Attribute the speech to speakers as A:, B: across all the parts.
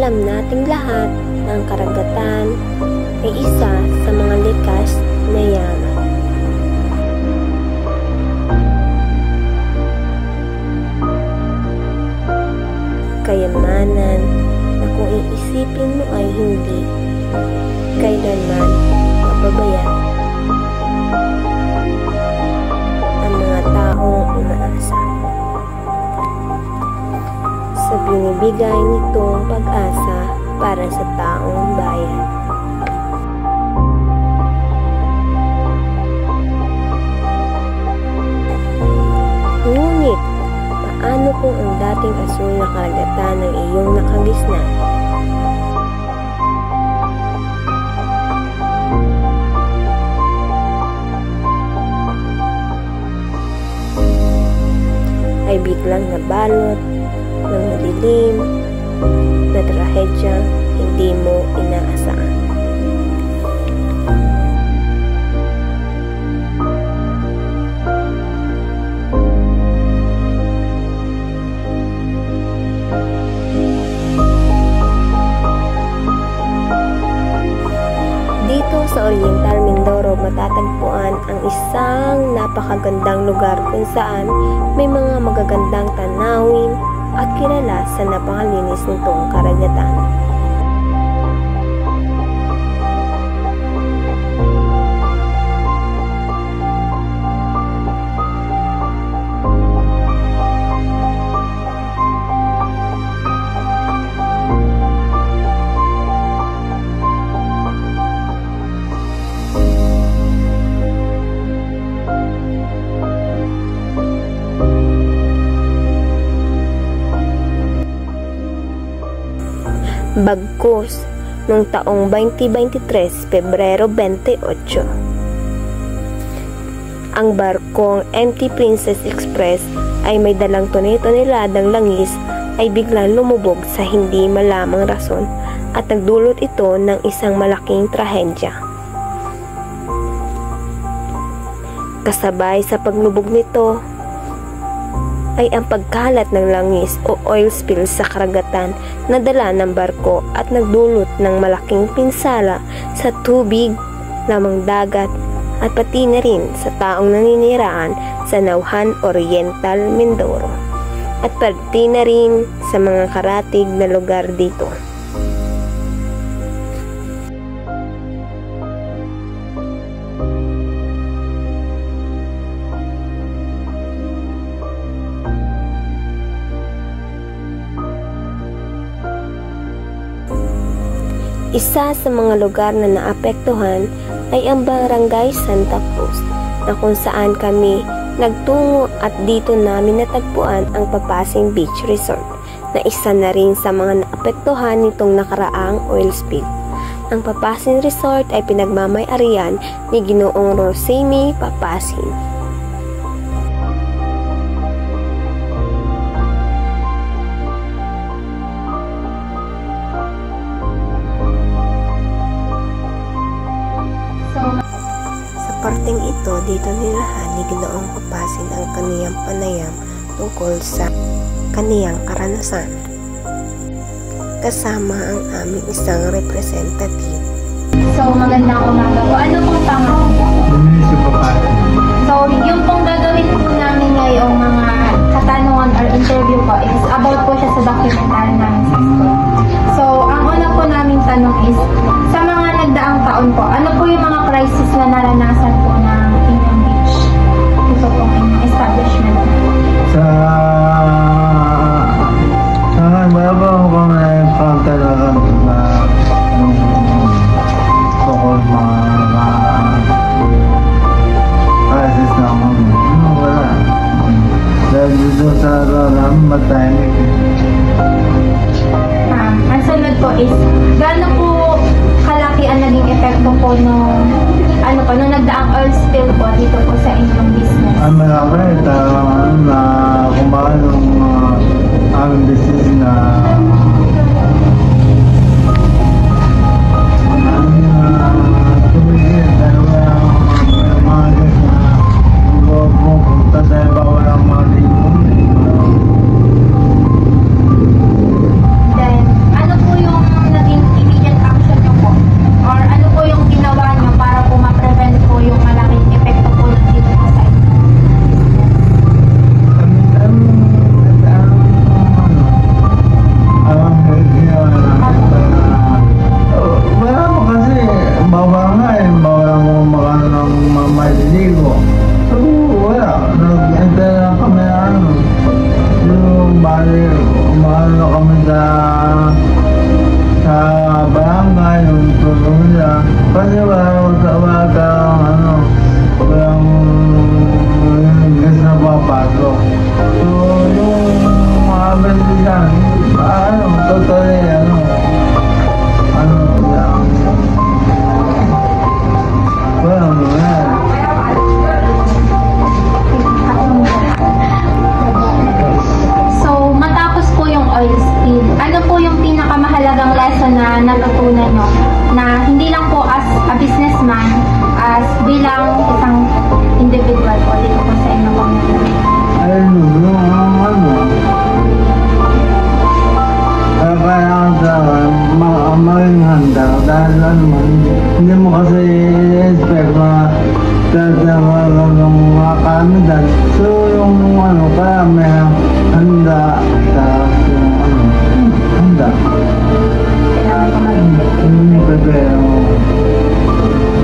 A: Alam nating lahat na ang karagatan ay isa sa mga likas na yaman. Kayamanan na kung iisipin mo ay hindi kailanman mapabayaan ang mga taong umaasa sa binibigay nitong pag-asa para sa taong bayan. Ngunit, paano kung ang dating asul na karagatan ng iyong nakagisnan? Ay biglang nabalot ng madilim na trahedya hindi mo inaasahan. Dito sa Oriental Mindoro matatagpuan ang isang napakagandang lugar kung saan may mga magagandang tanawin at kilala sa napakalinis nitong karagatan. Bagkus, noong taong 2023, Pebrero 28. Ang barkong MT Princess Express ay may dalang toneladanong langis ay biglang lumubog sa hindi malamang rason at nagdulot ito ng isang malaking trahedya. Kasabay sa paglubog nito ay ang pagkalat ng langis o oil spill sa karagatan na dala ng barko at nagdulot ng malaking pinsala sa tubig, lamang dagat at pati na rin sa taong naniniraan sa Nauhan Oriental Mindoro at pati na rin sa mga karatig na lugar dito. Isa sa mga lugar na naapektuhan ay ang Barangay Santa Cruz na kung saan kami nagtungo at dito namin natagpuan ang Papasing Beach Resort na isa na rin sa mga naapektuhan nitong nakaraang oil spill. Ang Papasing Resort ay pinagmamay-arian ni Ginoong Rosemi Papasing. Parteng ito, dito nilahan ni Ginoong Papasing ang kaniyang panayam tungkol sa kaniyang karanasan. Kasama ang aming isang representative.
B: So, magandang umaga po. Ano pong pangalan po?
C: Si Papasing.
B: So, yung pong gagawin po namin ngayong mga katanungan or interview po is about po siya sa documentary namin sa school. So, ang una po namin tanong is, sa mga nagdaang taon po, ano po yung mga crisis na naranasan po ng inyong beach? Ito po inyong establishment.
C: Wala ba akong pagkalaman na tungkol mga crisis na kami? Wala. Dahil dito sa alam, matahimik.
B: Ang sunod po is, gaano po kalaki ang naging epekto po nung nagdaang oil spill po dito po sa inyong business?
C: Malaki na kumain ng aming business na tumigil dahil walang mga guys na pupunta dahil ba walang mga limon.
B: Then, ano po yung
C: ano kami sa barangay, yung tulong nila. Kasi walang gas na papasok. So, yung mga bendisan, totally, lang. Walang nangyari.
B: So, matapos po yung oil spill, ano po yung pinakamahalagang lesson na natutunan nyo? Na hindi lang po as a businessman, as bilang isang individual po dito po sa inyong community.
C: Kaya maging handa dahil hindi mo kasi expect na tatawag mga kamitan. So yung kaya may handa handa.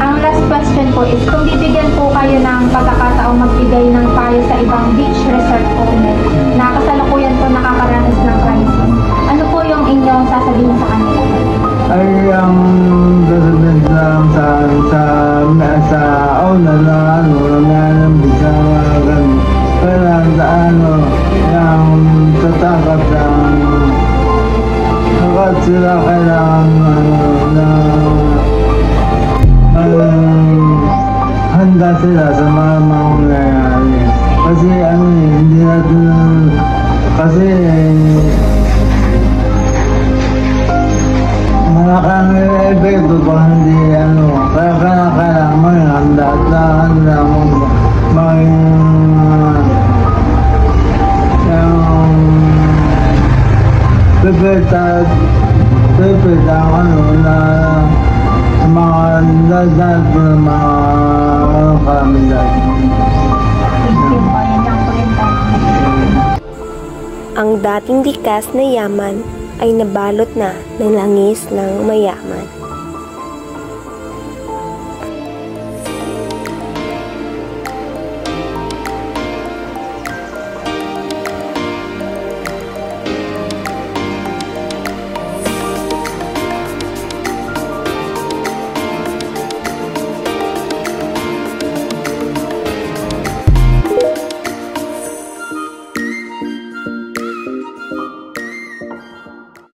B: Ang last question po is, kung bibigyan po kayo ng pagkakataong magbigay ng payo sa ibang beach resort owner na kasalukuyan po nakakaranas ng crisis, ano po yung inyong sasabihin sa kanila?
C: Ay ang sasabihin lang sa owner na nangyayang bisa ganun. Pero yung tatakot takot sila kailangan handa sila sa mga mangyayari. Kasi hindi natin kasi malakang epekto pag hindi kaya kailangan maging handa at handa maging prepared ang na mga dahil po ng mga kamilan.
A: Ang dating likas na yaman ay nabalot na ng langis ng mayaman.